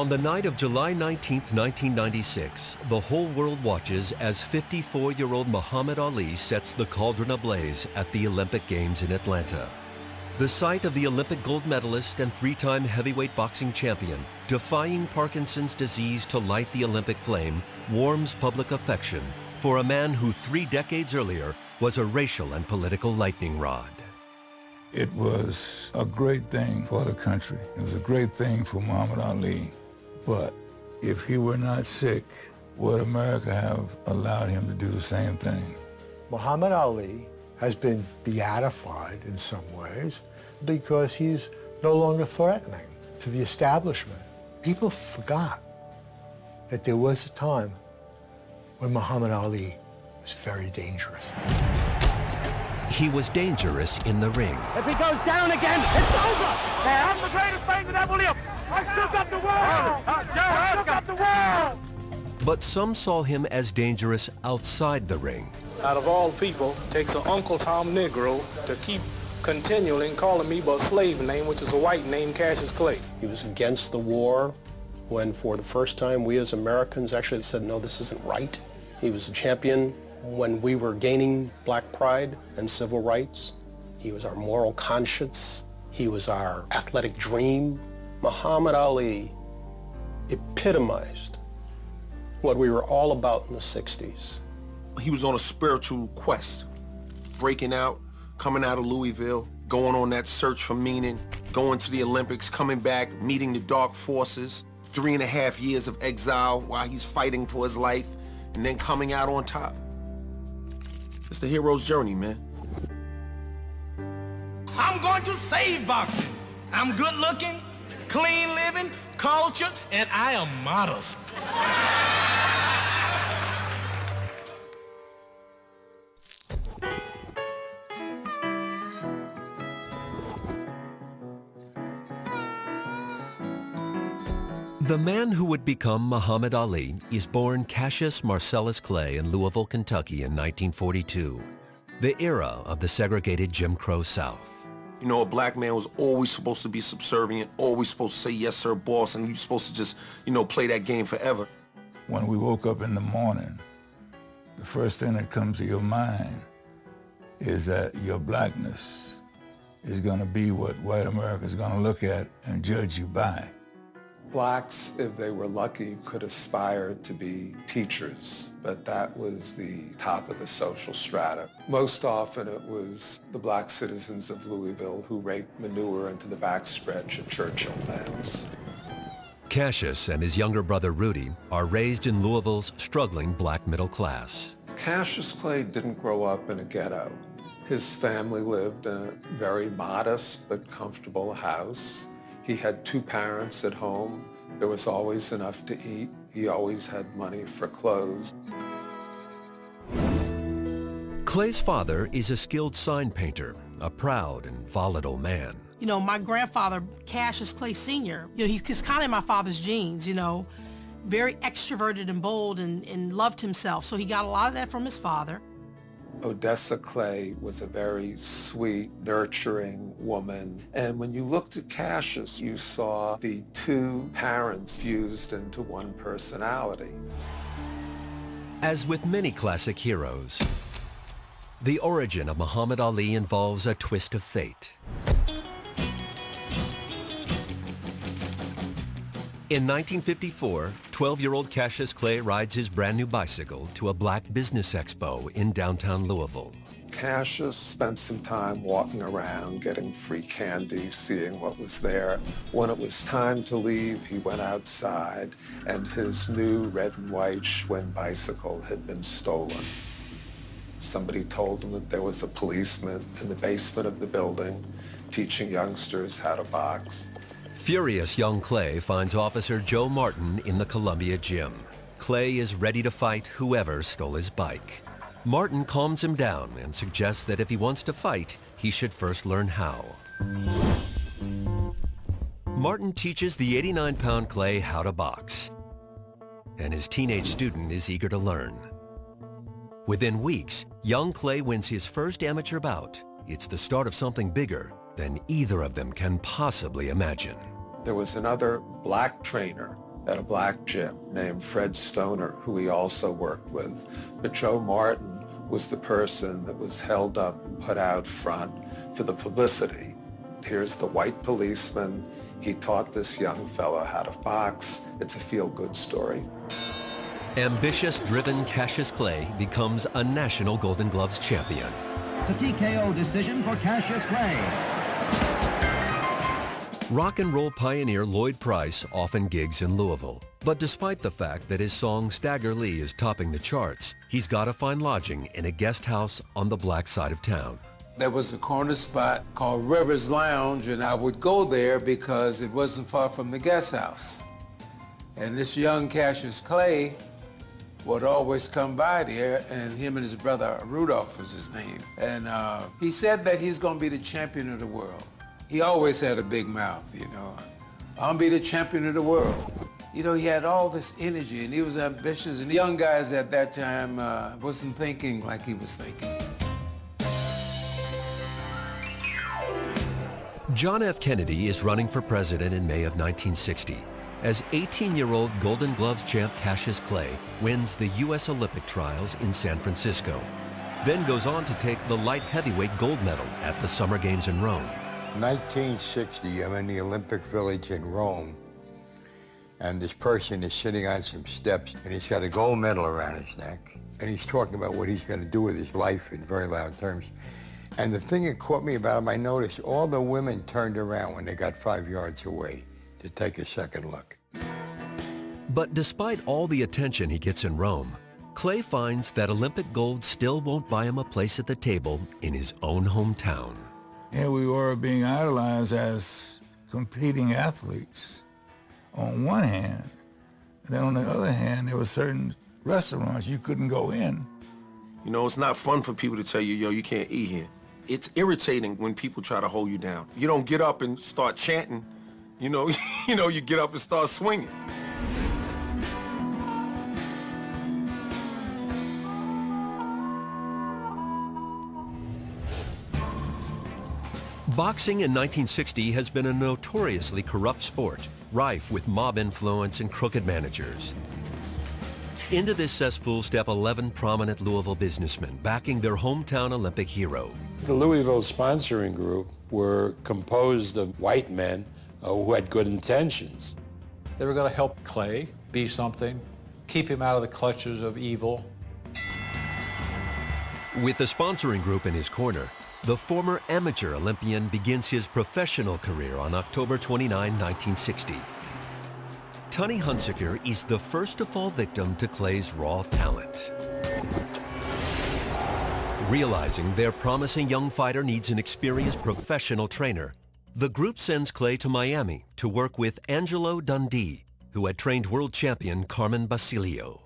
On the night of July 19, 1996, the whole world watches as 54-year-old Muhammad Ali sets the cauldron ablaze at the Olympic Games in Atlanta. The sight of the Olympic gold medalist and three-time heavyweight boxing champion defying Parkinson's disease to light the Olympic flame warms public affection for a man who 3 decades earlier was a racial and political lightning rod. It was a great thing for the country. It was a great thing for Muhammad Ali. But if he were not sick, would America have allowed him to do the same thing? Muhammad Ali has been beatified in some ways because he's no longer threatening to the establishment. People forgot that there was a time when Muhammad Ali was very dangerous. He was dangerous in the ring. If he goes down again, it's over! Hey, I'm the greatest thing that ever lived! I still got the world! I still got the world! But some saw him as dangerous outside the ring. Out of all people, takes an Uncle Tom Negro to keep continually calling me by a slave name, which is a white name, Cassius Clay. He was against the war when, for the first time, we as Americans actually said, no, this isn't right. He was a champion when we were gaining black pride and civil rights. He was our moral conscience. He was our athletic dream. Muhammad Ali epitomized what we were all about in the 60s. He was on a spiritual quest, breaking out, coming out of Louisville, going on that search for meaning, going to the Olympics, coming back, meeting the dark forces, 3.5 years of exile while he's fighting for his life, and then coming out on top. It's the hero's journey, man. I'm going to save boxing. I'm good looking, clean living, cultured, and I am modest. The man who would become Muhammad Ali is born Cassius Marcellus Clay in Louisville, Kentucky in 1942, the era of the segregated Jim Crow South. You know, a black man was always supposed to be subservient, always supposed to say, yes, sir, boss, and you're supposed to just, you know, play that game forever. When we woke up in the morning, the first thing that comes to your mind is that your blackness is going to be what white America is going to look at and judge you by. Blacks, if they were lucky, could aspire to be teachers, but that was the top of the social strata. Most often it was the black citizens of Louisville who raked manure into the backstretch at Churchill Downs. Cassius and his younger brother Rudy are raised in Louisville's struggling black middle class. Cassius Clay didn't grow up in a ghetto. His family lived in a very modest but comfortable house. He had 2 parents at home. There was always enough to eat. He always had money for clothes. Clay's father is a skilled sign painter, a proud and volatile man. You know, my grandfather, Cassius Clay Sr., you know, he's kind of in my father's genes, you know, very extroverted and bold and loved himself. So he got a lot of that from his father. Odessa Clay was a very sweet, nurturing woman. And when you looked at Cassius, you saw the 2 parents fused into one personality. As with many classic heroes, the origin of Muhammad Ali involves a twist of fate. In 1954, 12-year-old Cassius Clay rides his brand new bicycle to a black business expo in downtown Louisville. Cassius spent some time walking around, getting free candy, seeing what was there. When it was time to leave, he went outside, and his new red and white Schwinn bicycle had been stolen. Somebody told him that there was a policeman in the basement of the building teaching youngsters how to box. Furious young Clay finds Officer Joe Martin in the Columbia gym. Clay is ready to fight whoever stole his bike. Martin calms him down and suggests that if he wants to fight, he should first learn how. Martin teaches the 89-pound Clay how to box, and his teenage student is eager to learn. Within weeks, young Clay wins his first amateur bout. It's the start of something bigger than either of them can possibly imagine. There was another black trainer at a black gym named Fred Stoner, who he also worked with. But Joe Martin was the person that was held up and put out front for the publicity. Here's the white policeman. He taught this young fellow how to box. It's a feel-good story. Ambitious, driven Cassius Clay becomes a national Golden Gloves champion. It's a TKO decision for Cassius Clay. Rock and roll pioneer Lloyd Price often gigs in Louisville. But despite the fact that his song Stagger Lee is topping the charts, he's got to find lodging in a guest house on the black side of town. There was a corner spot called Rivers Lounge, and I would go there because it wasn't far from the guest house. And this young Cassius Clay would always come by there, and him and his brother Rudolph was his name. And he said that he's gonna be the champion of the world. He always had a big mouth, you know. I'll be the champion of the world. You know, he had all this energy, and he was ambitious, and the young guys at that time wasn't thinking like he was thinking. John F. Kennedy is running for president in May of 1960 as 18-year-old Golden Gloves champ Cassius Clay wins the U.S. Olympic trials in San Francisco, then goes on to take the light heavyweight gold medal at the Summer Games in Rome. 1960, I'm in the Olympic Village in Rome, and this person is sitting on some steps, and he's got a gold medal around his neck, and he's talking about what he's going to do with his life in very loud terms. And the thing that caught me about him, I noticed all the women turned around when they got 5 yards away to take a second look. But despite all the attention he gets in Rome, Clay finds that Olympic gold still won't buy him a place at the table in his own hometown. Here we were being idolized as competing athletes on one hand, and then on the other hand, there were certain restaurants you couldn't go in. You know, it's not fun for people to tell you, yo, you can't eat here. It's irritating when people try to hold you down. You don't get up and start chanting, you know, you get up and start swinging. Boxing in 1960 has been a notoriously corrupt sport, rife with mob influence and crooked managers. Into this cesspool step 11 prominent Louisville businessmen backing their hometown Olympic hero. The Louisville sponsoring group were composed of white men who had good intentions. They were going to help Clay be something, keep him out of the clutches of evil. With the sponsoring group in his corner, the former amateur Olympian begins his professional career on October 29, 1960. Tunney Hunsaker is the first to fall victim to Clay's raw talent. Realizing their promising young fighter needs an experienced professional trainer, the group sends Clay to Miami to work with Angelo Dundee, who had trained world champion Carmen Basilio.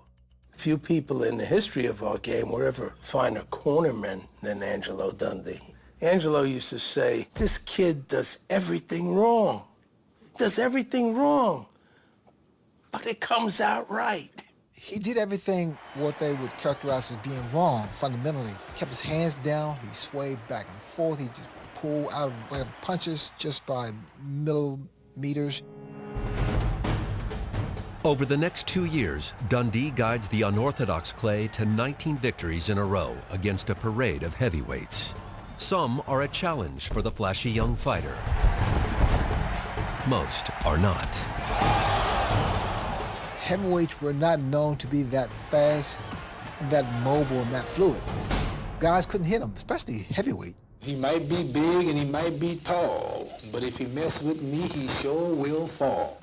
Few people in the history of our game were ever finer cornermen than Angelo Dundee. Angelo used to say, this kid does everything wrong. Does everything wrong. But it comes out right. He did everything what they would characterize as being wrong, fundamentally. Kept his hands down, he swayed back and forth, he just pulled out of way of punches just by millimeters. Over the next 2 years, Dundee guides the unorthodox Clay to 19 victories in a row against a parade of heavyweights. Some are a challenge for the flashy young fighter. Most are not. Heavyweights were not known to be that fast, and that mobile, and that fluid. Guys couldn't hit him, especially heavyweight. He might be big and he might be tall, but if he messes with me, he sure will fall.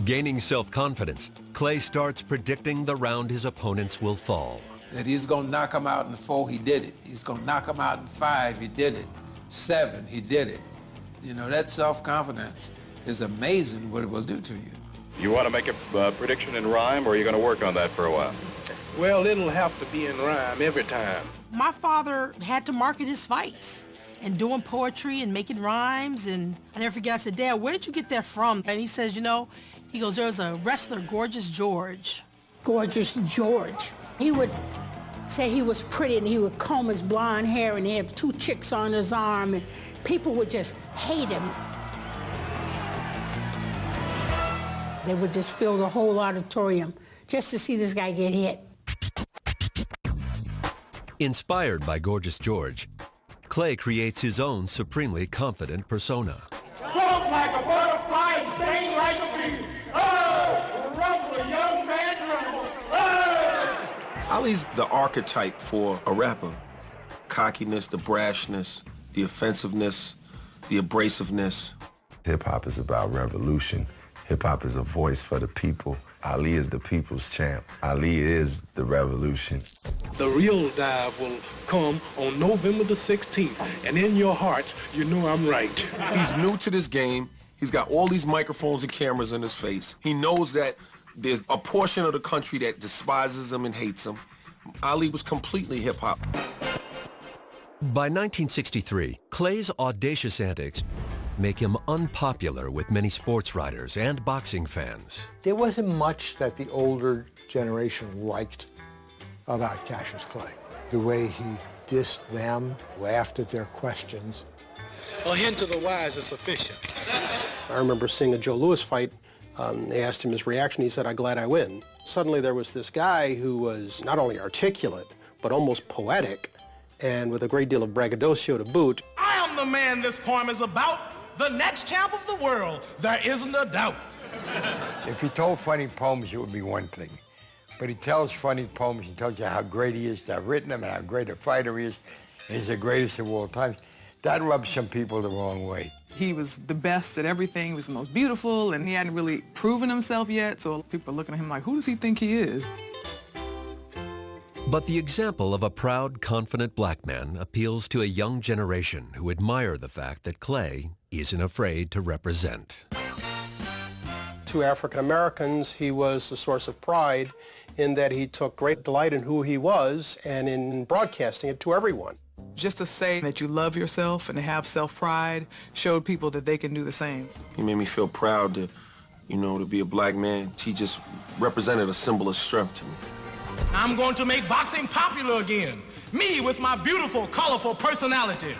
Gaining self-confidence, Clay starts predicting the round his opponents will fall. That he's gonna knock him out in 4, he did it. He's gonna knock him out in 5, he did it. 7, he did it. You know, that self-confidence is amazing what it will do to you. You want to make a prediction in rhyme, or are you going to work on that for a while? Well, it'll have to be in rhyme every time. My father had to market his fights and doing poetry and making rhymes, and I never forget, I said, Dad, where did you get that from? And he says, you know, he goes, there's a wrestler, Gorgeous George. Gorgeous George. He would say he was pretty, and he would comb his blonde hair, and he had 2 chicks on his arm, and people would just hate him. They would just fill the whole auditorium just to see this guy get hit. Inspired by Gorgeous George, Clay creates his own supremely confident persona. Float like a butterfly, sting like a bee. Oh, rumble, young man, rumble. Oh! Ali's the archetype for a rapper. Cockiness, the brashness, the offensiveness, the abrasiveness. Hip-hop is about revolution. Hip-hop is a voice for the people. Ali is the people's champ. Ali is the revolution. The real dive will come on November the 16th, and in your hearts, you know I'm right. He's new to this game. He's got all these microphones and cameras in his face. He knows that there's a portion of the country that despises him and hates him. Ali was completely hip-hop. By 1963, Clay's audacious antics make him unpopular with many sports writers and boxing fans. There wasn't much that the older generation liked about Cassius Clay. The way he dissed them, laughed at their questions. A hint to the wise is sufficient. I remember seeing a Joe Louis fight. They asked him his reaction. He said, "I'm glad I win." Suddenly there was this guy who was not only articulate, but almost poetic, and with a great deal of braggadocio to boot. I am the man this poem is about, the next champ of the world. There isn't a doubt. If he told funny poems, it would be one thing. But he tells funny poems and tells you how great he is to have written them and how great a fighter he is, and he's the greatest of all time. That rubs some people the wrong way. He was the best at everything. He was the most beautiful, and he hadn't really proven himself yet, so people are looking at him like, who does he think he is? But the example of a proud, confident black man appeals to a young generation who admire the fact that Clay isn't afraid to represent. To African Americans, he was a source of pride in that he took great delight in who he was and in broadcasting it to everyone. Just to say that you love yourself and to have self-pride showed people that they can do the same. He made me feel proud to, to be a black man. He just represented a symbol of strength to me. I'm going to make boxing popular again. Me with my beautiful, colorful personality.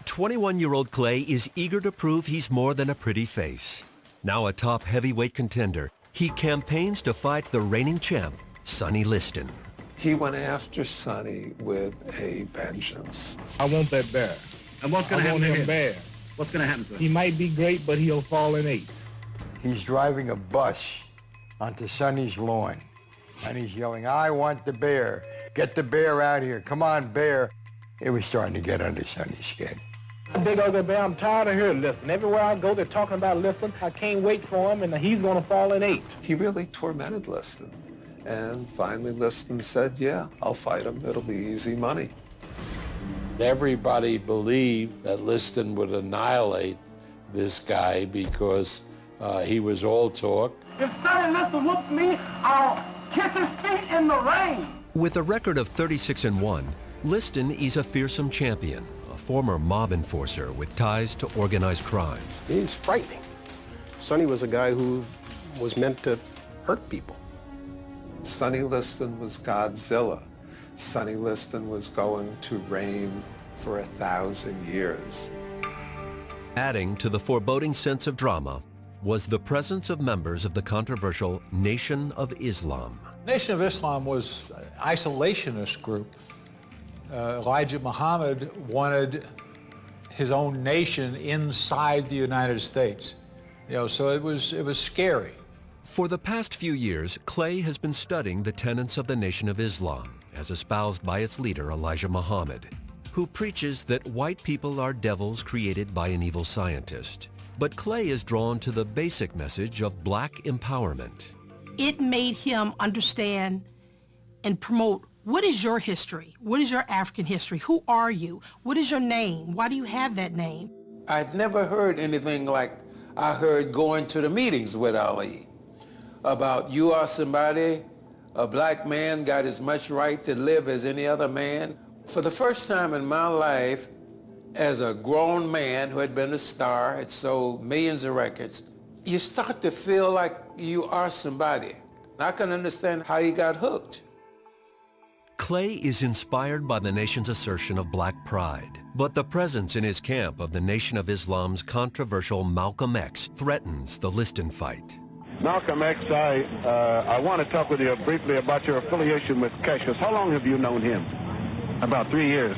21-year-old Clay is eager to prove he's more than a pretty face. Now a top heavyweight contender, he campaigns to fight the reigning champ, Sonny Liston. He went after Sonny with a vengeance. I want that bear. And what's going to happen to him? Bear. What's going to happen to him? He might be great, but he'll fall in 8. He's driving a bus onto Sonny's lawn, and he's yelling, "I want the bear. Get the bear out here. Come on, bear." It was starting to get under Sonny's skin. Big ugly bear, I'm tired of hearing Liston. Everywhere I go, they're talking about Liston. I can't wait for him, and he's going to fall in 8. He really tormented Liston. And finally Liston said, yeah, I'll fight him. It'll be easy money. Everybody believed that Liston would annihilate this guy because he was all talk. If Sonny Liston whoops me, I'll kiss his feet in the rain. With a record of 36-1, Liston is a fearsome champion, a former mob enforcer with ties to organized crime. He's frightening. Sonny was a guy who was meant to hurt people. Sonny Liston was Godzilla. Sonny Liston was going to reign for 1,000 years. Adding to the foreboding sense of drama was the presence of members of the controversial Nation of Islam. Nation of Islam was an isolationist group. Elijah Muhammad wanted his own nation inside the United States. So it was scary. For the past few years, Clay has been studying the tenets of the Nation of Islam, as espoused by its leader, Elijah Muhammad, who preaches that white people are devils created by an evil scientist. But Clay is drawn to the basic message of black empowerment. It made him understand and promote, what is your history? What is your African history? Who are you? What is your name? Why do you have that name? I'd never heard anything like I heard going to the meetings with Ali about you are somebody, a black man got as much right to live as any other man. For the first time in my life, as a grown man who had been a star, had sold millions of records, you start to feel like you are somebody. I can understand how he got hooked. Clay is inspired by the nation's assertion of black pride, but the presence in his camp of the Nation of Islam's controversial Malcolm X threatens the Liston fight. Malcolm X, I want to talk with you briefly about your affiliation with Cassius. How long have you known him? About 3 years.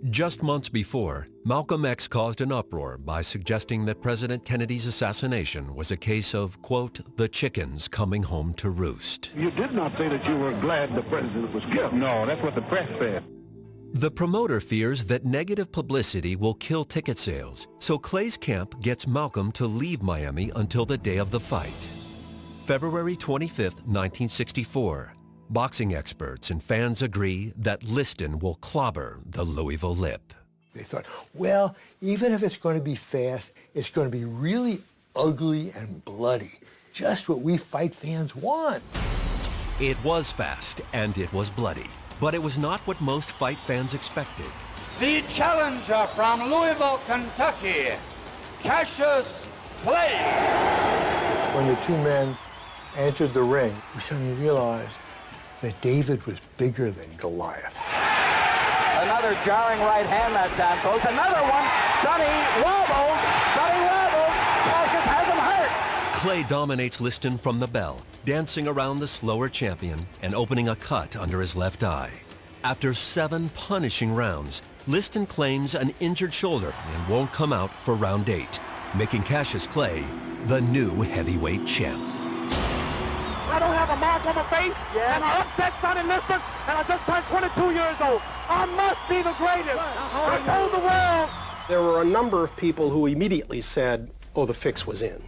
Just months before, Malcolm X caused an uproar by suggesting that President Kennedy's assassination was a case of, quote, the chickens coming home to roost. You did not say that you were glad the president was killed. No, that's what the press said. The promoter fears that negative publicity will kill ticket sales, so Clay's camp gets Malcolm to leave Miami until the day of the fight. February 25, 1964. Boxing experts and fans agree that Liston will clobber the Louisville Lip. They thought, well, even if it's going to be fast, it's going to be really ugly and bloody. Just what we fight fans want. It was fast and it was bloody, but it was not what most fight fans expected. The challenger from Louisville, Kentucky, Cassius Clay. When the two men entered the ring, we suddenly realized that David was bigger than Goliath. Another jarring right hand that time, folks. Another one. Sonny wobbles. Sonny wobbles. Cassius has him hurt. Clay dominates Liston from the bell, dancing around the slower champion and opening a cut under his left eye. After 7 punishing rounds, Liston claims an injured shoulder and won't come out for round 8, making Cassius Clay the new heavyweight champ. I don't have a mark on my face, and I upset Sonny Liston, and I just turned 22 years old. I must be the greatest. I told the world. There were a number of people who immediately said, oh, the fix was in.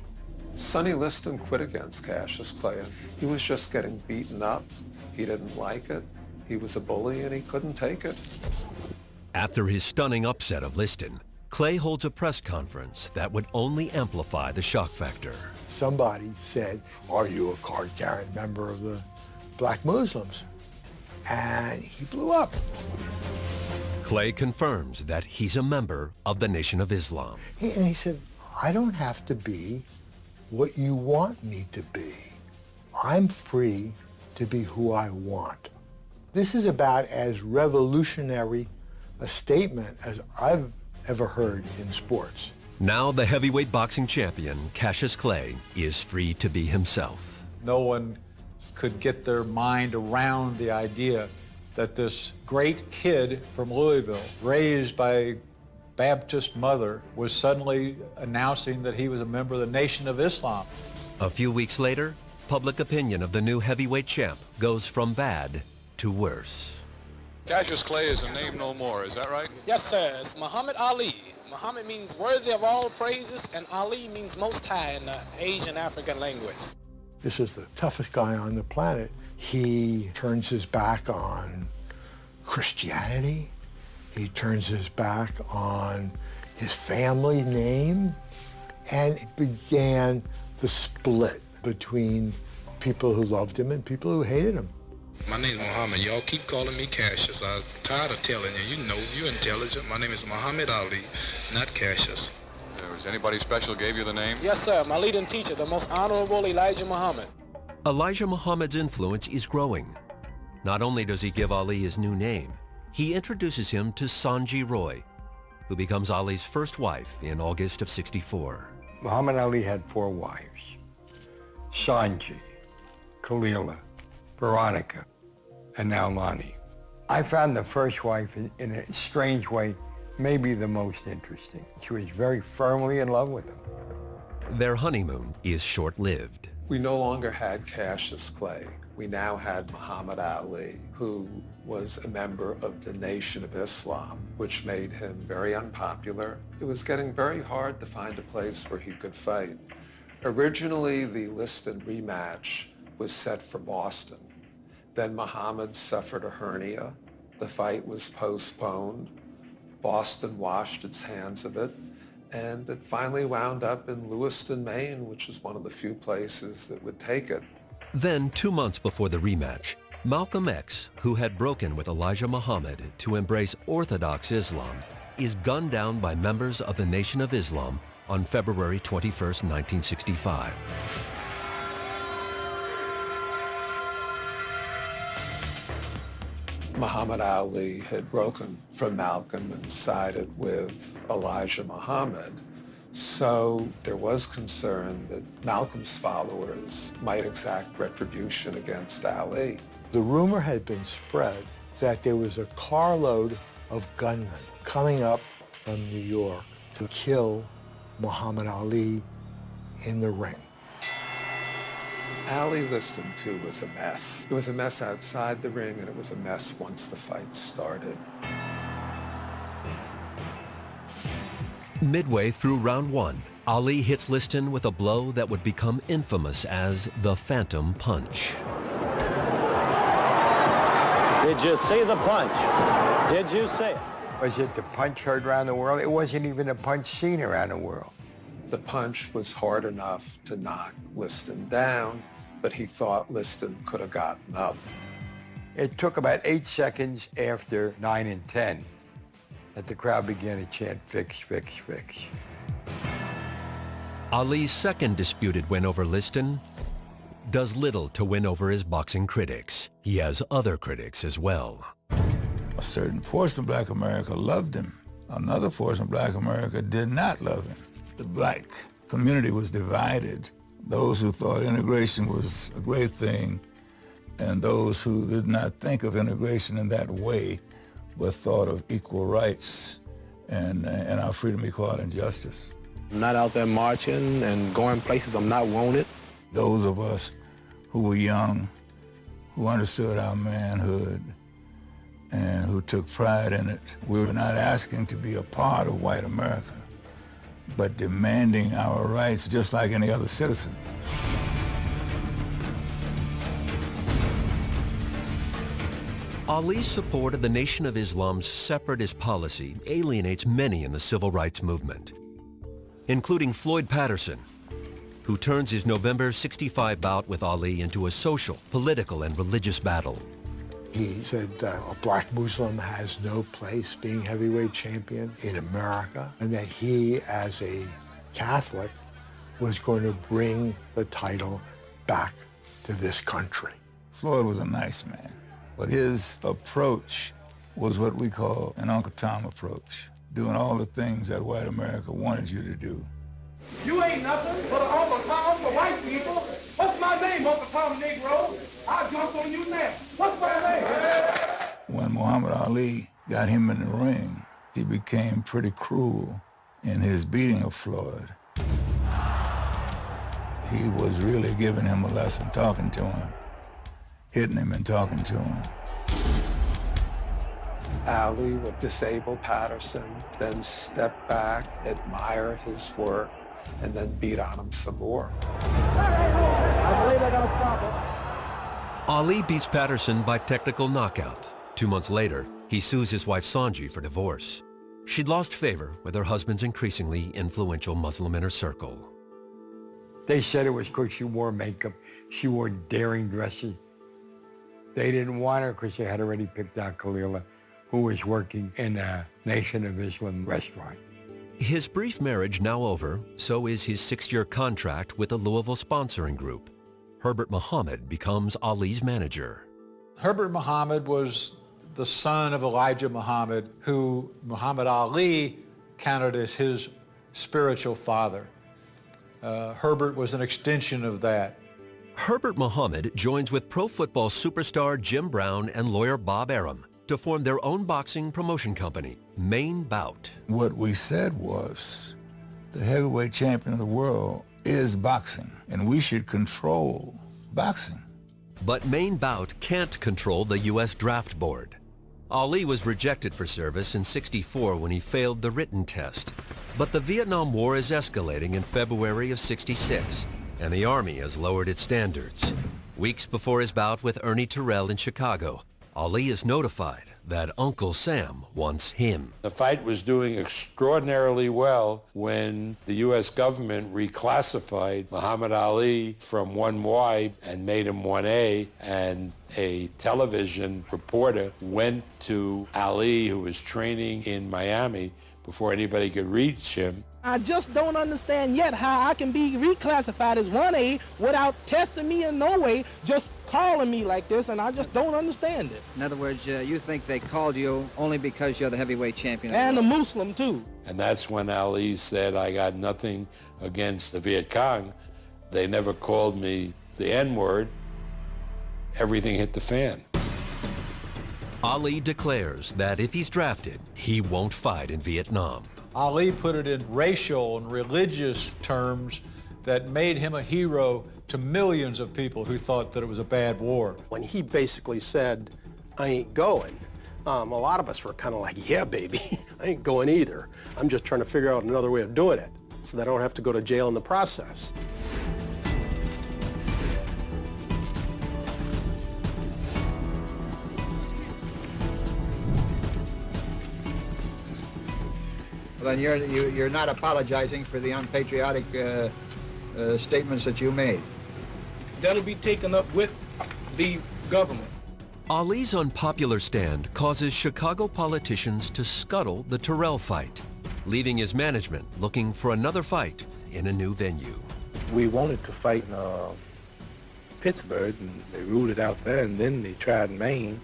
Sonny Liston quit against Cassius Clay. He was just getting beaten up. He didn't like it. He was a bully, and he couldn't take it. After his stunning upset of Liston, Clay holds a press conference that would only amplify the shock factor. Somebody said, are you a card-carrying member of the black Muslims? And he blew up. Clay confirms that he's a member of the Nation of Islam. And he said, I don't have to be what you want me to be. I'm free to be who I want. This is about as revolutionary a statement as I've ever heard in sports. Now the heavyweight boxing champion, Cassius Clay, is free to be himself. No one could get their mind around the idea that this great kid from Louisville, raised by a Baptist mother, was suddenly announcing that he was a member of the Nation of Islam. A few weeks later, public opinion of the new heavyweight champ goes from bad to worse. Cassius Clay is a name no more, is that right? Yes, sir. It's Muhammad Ali. Muhammad means worthy of all praises, and Ali means most high in the Asian African language. This is the toughest guy on the planet. He turns his back on Christianity. He turns his back on his family's name. And it began the split between people who loved him and people who hated him. My name is Muhammad. Y'all keep calling me Cassius. I'm tired of telling you. You know, you're intelligent. My name is Muhammad Ali, not Cassius. Was anybody special gave you the name? Yes, sir. My leading teacher, the most honorable Elijah Muhammad. Elijah Muhammad's influence is growing. Not only does he give Ali his new name, he introduces him to Sanji Roy, who becomes Ali's first wife in August of '64. Muhammad Ali had 4 wives: Sanji, Khalila, Veronica, and now Lonnie. I found the first wife in a strange way, maybe the most interesting. She was very firmly in love with him. Their honeymoon is short-lived. We no longer had Cassius Clay. We now had Muhammad Ali, who was a member of the Nation of Islam, which made him very unpopular. It was getting very hard to find a place where he could fight. Originally, the Liston rematch was set for Boston. Then Muhammad suffered a hernia. The fight was postponed. Boston washed its hands of it, and it finally wound up in Lewiston, Maine, which is one of the few places that would take it. Then, 2 months before the rematch, Malcolm X, who had broken with Elijah Muhammad to embrace Orthodox Islam, is gunned down by members of the Nation of Islam on February 21, 1965. Muhammad Ali had broken from Malcolm and sided with Elijah Muhammad. So there was concern that Malcolm's followers might exact retribution against Ali. The rumor had been spread that there was a carload of gunmen coming up from New York to kill Muhammad Ali in the ring. Ali Liston, too, was a mess. It was a mess outside the ring, and it was a mess once the fight started. Midway through round one, Ali hits Liston with a blow that would become infamous as the Phantom Punch. Did you see the punch? Did you see it? Was it the punch heard around the world? It wasn't even a punch seen around the world. The punch was hard enough to knock Liston down, but he thought Liston could have gotten up. It took about 8 seconds after 9 and 10 that the crowd began to chant, fix, fix, fix. Ali's second disputed win over Liston does little to win over his boxing critics. He has other critics as well. A certain portion of Black America loved him. Another portion of Black America did not love him. The Black community was divided. Those who thought integration was a great thing, and those who did not think of integration in that way, but thought of equal rights and our freedom, equality, and justice. I'm not out there marching and going places I'm not wanted. Those of us who were young, who understood our manhood, and who took pride in it, we were not asking to be a part of white America, but demanding our rights just like any other citizen. Ali's support of the Nation of Islam's separatist policy alienates many in the civil rights movement, including Floyd Patterson, who turns his November '65 bout with Ali into a social, political, and religious battle. He said a black Muslim has no place being heavyweight champion in America, and that he, as a Catholic, was going to bring the title back to this country. Floyd was a nice man, but his approach was what we call an Uncle Tom approach, doing all the things that white America wanted you to do. You ain't nothing but an Uncle Tom for white people. What's my name, Uncle Tom Negro? I'll jump on you now. What's my name? When Muhammad Ali got him in the ring, he became pretty cruel in his beating of Floyd. He was really giving him a lesson, talking to him, hitting him and talking to him. Ali would disable Patterson, then step back, admire his work, and then beat on him some more. I believe they're going to stop it. Ali beats Patterson by technical knockout. 2 months later, he sues his wife Sanji for divorce. She'd lost favor with her husband's increasingly influential Muslim inner circle. They said it was because she wore makeup, she wore daring dresses. They didn't want her because they had already picked out Khalila, who was working in a Nation of Islam restaurant. His brief marriage now over, so is his 6-year contract with the Louisville sponsoring group. Herbert Muhammad becomes Ali's manager. Herbert Muhammad was the son of Elijah Muhammad, who Muhammad Ali counted as his spiritual father. Herbert was an extension of that. Herbert Muhammad joins with pro football superstar Jim Brown and lawyer Bob Arum to form their own boxing promotion company, Main Bout. What we said was, the heavyweight champion of the world is boxing, and we should control boxing. But Main Bout can't control the U.S. Draft Board. Ali was rejected for service in '64 when he failed the written test. But the Vietnam War is escalating in February of '66, and the Army has lowered its standards. Weeks before his bout with Ernie Terrell in Chicago, Ali is notified that Uncle Sam wants him. The fight was doing extraordinarily well when the U.S. government reclassified Muhammad Ali from 1Y and made him 1A, and a television reporter went to Ali, who was training in Miami, before anybody could reach him. I just don't understand yet how I can be reclassified as 1A without testing me in no way, just calling me like this, and I just don't understand it. In other words, you think they called you only because you're the heavyweight champion? And a Muslim, too. And that's when Ali said, I got nothing against the Viet Cong. They never called me the N-word. Everything hit the fan. Ali declares that if he's drafted, he won't fight in Vietnam. Ali put it in racial and religious terms that made him a hero to millions of people who thought that it was a bad war. When he basically said, I ain't going, a lot of us were kind of like, yeah, baby, I ain't going either. I'm just trying to figure out another way of doing it so that I don't have to go to jail in the process. Well, then you're not apologizing for the unpatriotic statements that you made. That'll be taken up with the government. Ali's unpopular stand causes Chicago politicians to scuttle the Terrell fight, leaving his management looking for another fight in a new venue. We wanted to fight in Pittsburgh, and they ruled it out there, and then they tried Maine,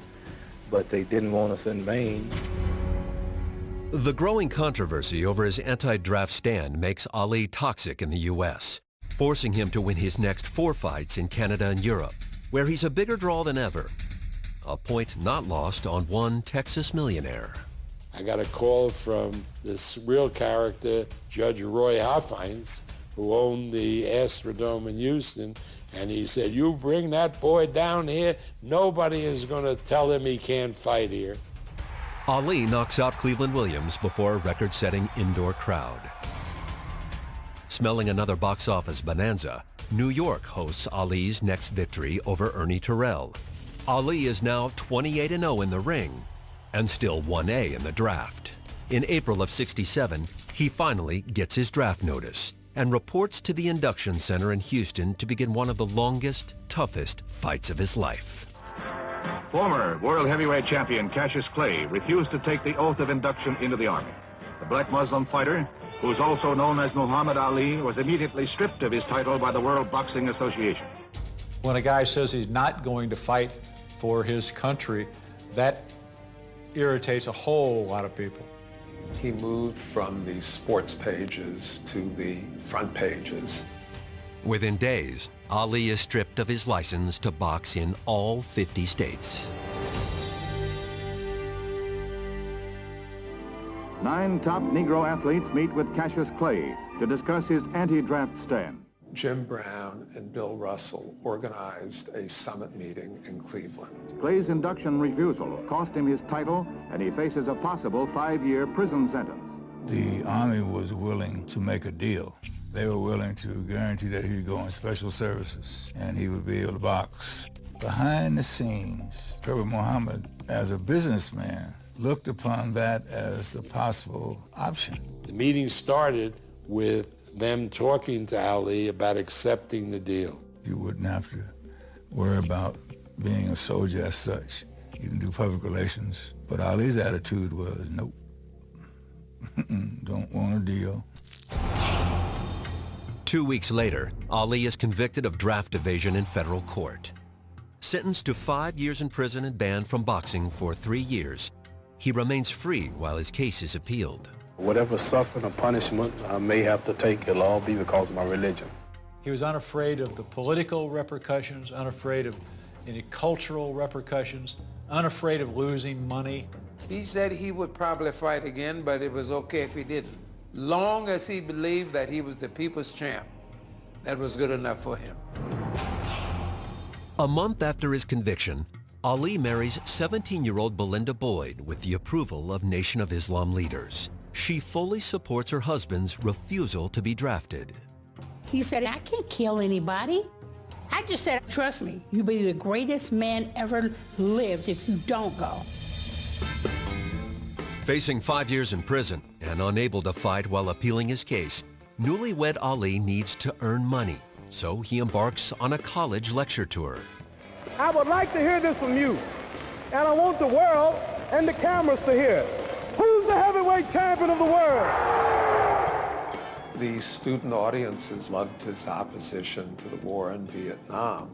but they didn't want us in Maine. The growing controversy over his anti-draft stand makes Ali toxic in the U.S., forcing him to win his next 4 fights in Canada and Europe, where he's a bigger draw than ever. A point not lost on one Texas millionaire. I got a call from this real character, Judge Roy Hoffines, who owned the Astrodome in Houston, and he said, you bring that boy down here, nobody is going to tell him he can't fight here. Ali knocks out Cleveland Williams before a record-setting indoor crowd. Smelling another box office bonanza, New York hosts Ali's next victory over Ernie Terrell. Ali is now 28-0 in the ring and still 1A in the draft. In April of '67, he finally gets his draft notice and reports to the induction center in Houston to begin one of the longest, toughest fights of his life. Former world heavyweight champion Cassius Clay refused to take the oath of induction into the Army. The black Muslim fighter, who is also known as Muhammad Ali, was immediately stripped of his title by the World Boxing Association. When a guy says he's not going to fight for his country, that irritates a whole lot of people. He moved from the sports pages to the front pages. Within days, Ali is stripped of his license to box in all 50 states. 9 top Negro athletes meet with Cassius Clay to discuss his anti-draft stand. Jim Brown and Bill Russell organized a summit meeting in Cleveland. Clay's induction refusal cost him his title, and he faces a possible 5-year prison sentence. The Army was willing to make a deal. They were willing to guarantee that he'd go in special services and he would be able to box. Behind the scenes, Herbert Muhammad, as a businessman, looked upon that as a possible option. The meeting started with them talking to Ali about accepting the deal. You wouldn't have to worry about being a soldier as such. You can do public relations. But Ali's attitude was, nope, don't want a deal. 2 weeks later, Ali is convicted of draft evasion in federal court. Sentenced to 5 years in prison and banned from boxing for 3 years, he remains free while his case is appealed. Whatever suffering or punishment I may have to take, it'll all be because of my religion. He was unafraid of the political repercussions, unafraid of any cultural repercussions, unafraid of losing money. He said he would probably fight again, but it was okay if he didn't. Long as he believed that he was the people's champ, that was good enough for him. A month after his conviction, Ali marries 17-year-old Belinda Boyd with the approval of Nation of Islam leaders. She fully supports her husband's refusal to be drafted. He said, I can't kill anybody. I just said, trust me, you'll be the greatest man ever lived if you don't go. Facing 5 years in prison and unable to fight while appealing his case, newlywed Ali needs to earn money, so he embarks on a college lecture tour. I would like to hear this from you, and I want the world and the cameras to hear. Who's the heavyweight champion of the world? The student audiences loved his opposition to the war in Vietnam,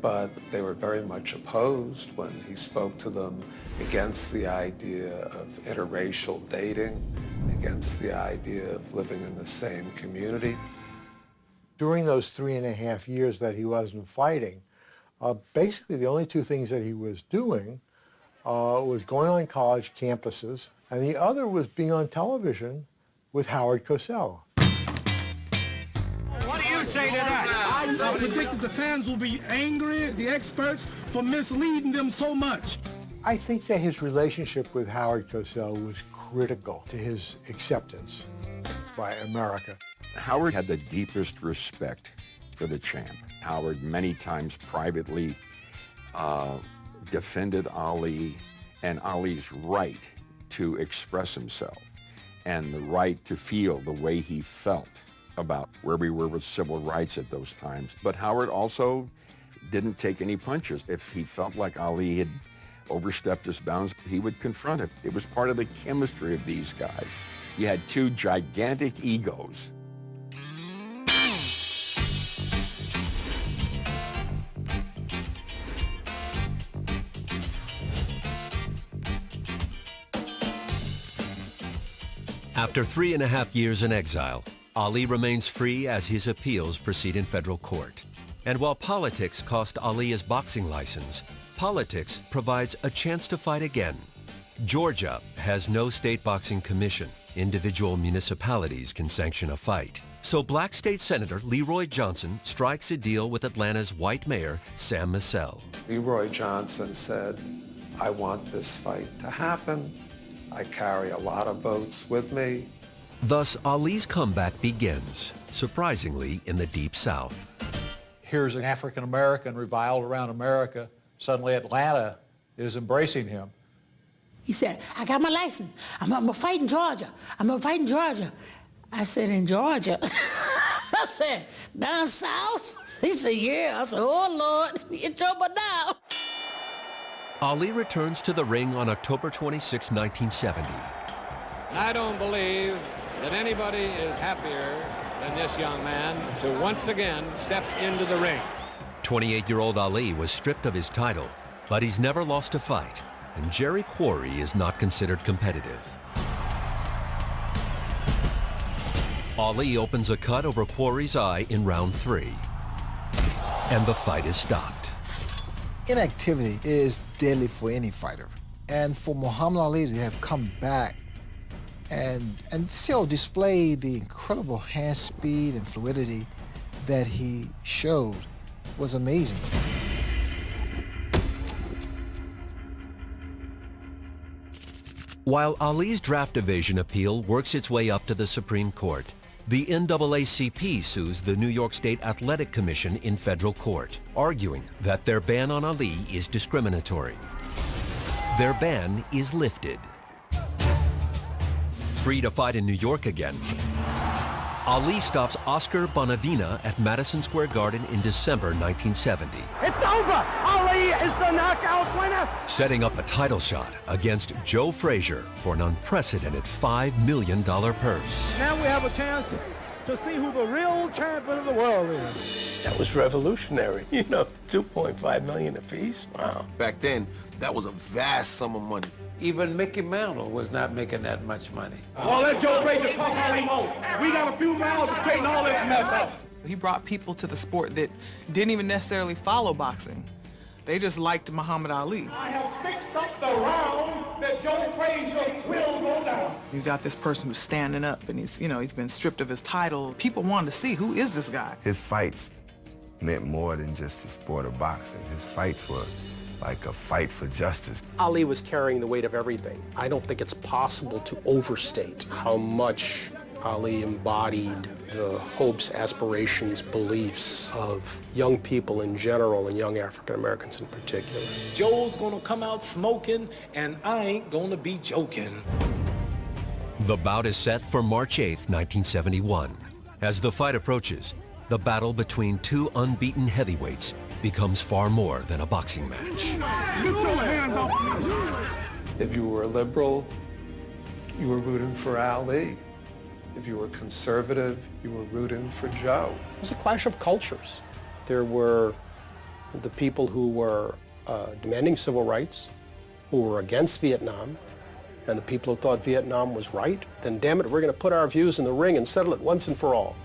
but they were very much opposed when he spoke to them against the idea of interracial dating, against the idea of living in the same community. During those 3.5 years that he wasn't fighting, basically the only two things that he was doing was going on college campuses, and the other was being on television with Howard Cosell. What do you say to that? I predict the fans will be angry at the experts for misleading them so much. I think that his relationship with Howard Cosell was critical to his acceptance by America. Howard had the deepest respect for the champ. Howard many times privately defended Ali and Ali's right to express himself and the right to feel the way he felt about where we were with civil rights at those times. But Howard also didn't take any punches. If he felt like Ali had overstepped his bounds, he would confront him. It was part of the chemistry of these guys. You had two gigantic egos. After 3.5 years in exile, Ali remains free as his appeals proceed in federal court. And while politics cost Ali his boxing license, politics provides a chance to fight again. Georgia has no state boxing commission. Individual municipalities can sanction a fight. So Black State Senator Leroy Johnson strikes a deal with Atlanta's white mayor, Sam Massell. Leroy Johnson said, I want this fight to happen. I carry a lot of votes with me. Thus, Ali's comeback begins, surprisingly, in the Deep South. Here's an African-American reviled around America. Suddenly Atlanta is embracing him. He said, I got my license. I'm gonna fight in Georgia. I'm gonna fight in Georgia. I said, in Georgia? I said, down south? He said, yeah. I said, oh, Lord, we in trouble now. Ali returns to the ring on October 26, 1970. I don't believe that anybody is happier than this young man to once again step into the ring. 28-year-old Ali was stripped of his title, but he's never lost a fight, and Jerry Quarry is not considered competitive. Ali opens a cut over Quarry's eye in round 3, and the fight is stopped. Inactivity is deadly for any fighter. And for Muhammad Ali to have come back and still display the incredible hand speed and fluidity that he showed was amazing. While Ali's draft evasion appeal works its way up to the Supreme Court, the NAACP sues the New York State Athletic Commission in federal court, arguing that their ban on Ali is discriminatory. Their ban is lifted. Free to fight in New York again, Ali stops Oscar Bonavena at Madison Square Garden in December 1970. It's over! Ali is the knockout winner! Setting up a title shot against Joe Frazier for an unprecedented $5 million purse. Now we have a chance to see who the real champion of the world is. That was revolutionary. You know, $2.5 million apiece. Wow. Back then, that was a vast sum of money. Even Mickey Mantle was not making that much money. Well, let Joe Frazier talk all he wants. We got a few rounds to straighten all this mess up. He brought people to the sport that didn't even necessarily follow boxing. They just liked Muhammad Ali. I have fixed up the round that Joe Frazier will go down. You got this person who's standing up and he's been stripped of his title. People wanted to see, who is this guy? His fights meant more than just the sport of boxing. His fights were like a fight for justice. Ali was carrying the weight of everything. I don't think it's possible to overstate how much Ali embodied the hopes, aspirations, beliefs of young people in general and young African Americans in particular. Joe's gonna come out smoking, and I ain't gonna be joking. The bout is set for March 8, 1971. As the fight approaches, the battle between two unbeaten heavyweights becomes far more than a boxing match. Get your hands off me. If you were a liberal, you were rooting for Ali. If you were conservative, you were rooting for Joe. It was a clash of cultures. There were the people who were demanding civil rights, who were against Vietnam, and the people who thought Vietnam was right, then damn it, we're going to put our views in the ring and settle it once and for all.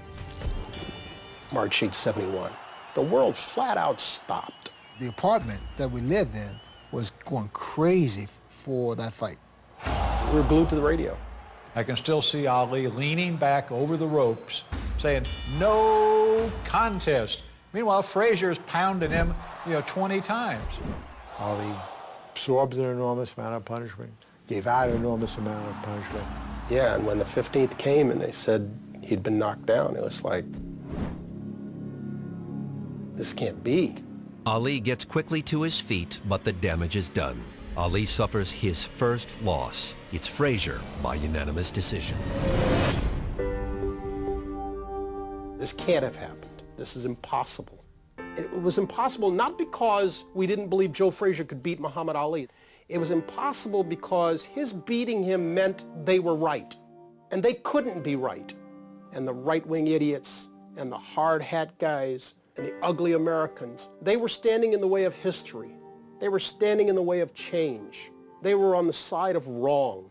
March Sheet 71. The world flat out stopped. The apartment that we lived in was going crazy for that fight. We were glued to the radio. I can still see Ali leaning back over the ropes, saying, "No contest." Meanwhile, Frazier's pounding him, 20 times. Ali absorbed an enormous amount of punishment, gave out an enormous amount of punishment. Yeah, and when the 15th came and they said he'd been knocked down, it was like, this can't be. Ali gets quickly to his feet, but the damage is done. Ali suffers his first loss. It's Frazier by unanimous decision. This can't have happened. This is impossible. It was impossible not because we didn't believe Joe Frazier could beat Muhammad Ali. It was impossible because his beating him meant they were right. And they couldn't be right. And the right-wing idiots and the hard hat guys and the ugly Americans, they were standing in the way of history. They were standing in the way of change. They were on the side of wrong.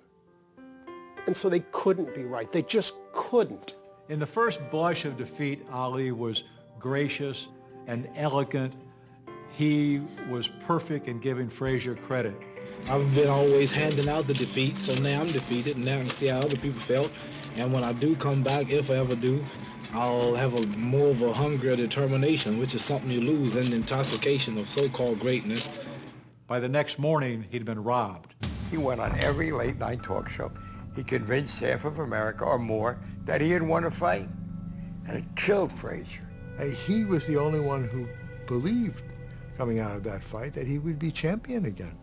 And so they couldn't be right. They just couldn't. In the first blush of defeat, Ali was gracious and elegant. He was perfect in giving Frazier credit. I've been always handing out the defeat, so now I'm defeated, and now I can see how other people felt. And when I do come back, if I ever do, I'll have more of a hunger or determination, which is something you lose in the intoxication of so-called greatness. By the next morning, he'd been robbed. He went on every late-night talk show. He convinced half of America or more that he had won a fight, and it killed Frazier. He was the only one who believed, coming out of that fight, that he would be champion again.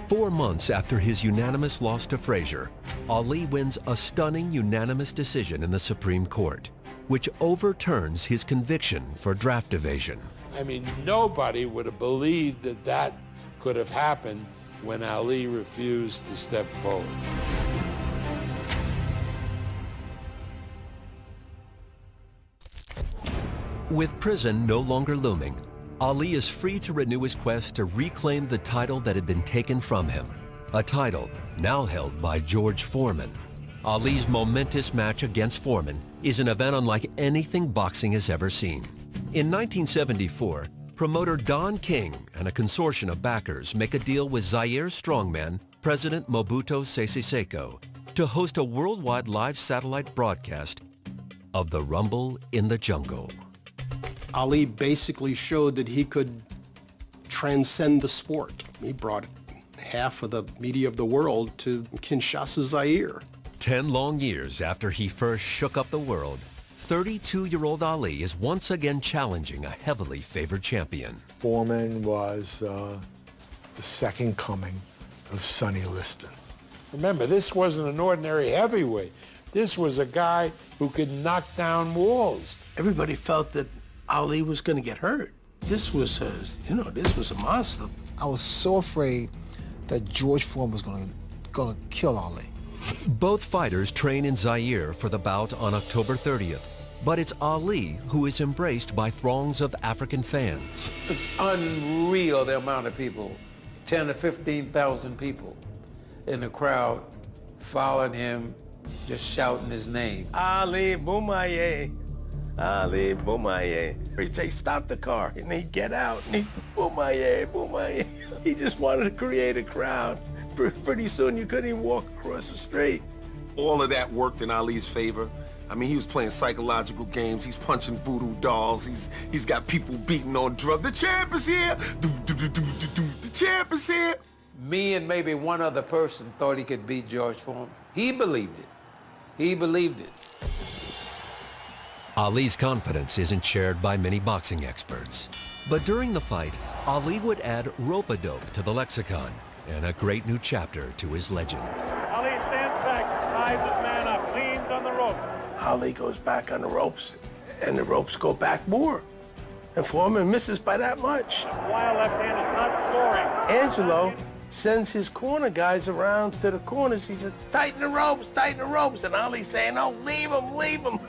4 months after his unanimous loss to Frazier, Ali wins a stunning unanimous decision in the Supreme Court, which overturns his conviction for draft evasion. I mean, nobody would have believed that that could have happened when Ali refused to step forward. With prison no longer looming, Ali is free to renew his quest to reclaim the title that had been taken from him, a title now held by George Foreman. Ali's momentous match against Foreman is an event unlike anything boxing has ever seen. In 1974, promoter Don King and a consortium of backers make a deal with Zaire's strongman, President Mobutu Sese Seko, to host a worldwide live satellite broadcast of the Rumble in the Jungle. Ali basically showed that he could transcend the sport. He brought half of the media of the world to Kinshasa, Zaire. 10 long years after he first shook up the world, 32-year-old Ali is once again challenging a heavily favored champion. Foreman was the second coming of Sonny Liston. Remember, this wasn't an ordinary heavyweight. This was a guy who could knock down walls. Everybody felt that Ali was going to get hurt. This was this was a monster. I was so afraid that George Foreman was going to kill Ali. Both fighters train in Zaire for the bout on October 30th, but it's Ali who is embraced by throngs of African fans. It's unreal the amount of people, 10 to 15,000 people in the crowd following him, just shouting his name. Ali Boumaye. Ali Boumaye. He'd say, stop the car, and he'd get out, and he'd, Boumaye, Boumaye. He just wanted to create a crowd. Pretty soon you couldn't even walk across the street. All of that worked in Ali's favor. I mean, he was playing psychological games. He's punching voodoo dolls. He's got people beating on drugs. The champ is here. The champ is here. Me and maybe one other person thought he could beat George Foreman. He believed it. He believed it. Ali's confidence isn't shared by many boxing experts. But during the fight, Ali would add rope-a-dope to the lexicon and a great new chapter to his legend. Ali stands back, ties his man up, leans on the rope. Ali goes back on the ropes, and the ropes go back more. And Foreman misses by that much. Wild left hand is not scoring. Angelo sends his corner guys around to the corners. He says, tighten the ropes. And Ali's saying, oh, leave him.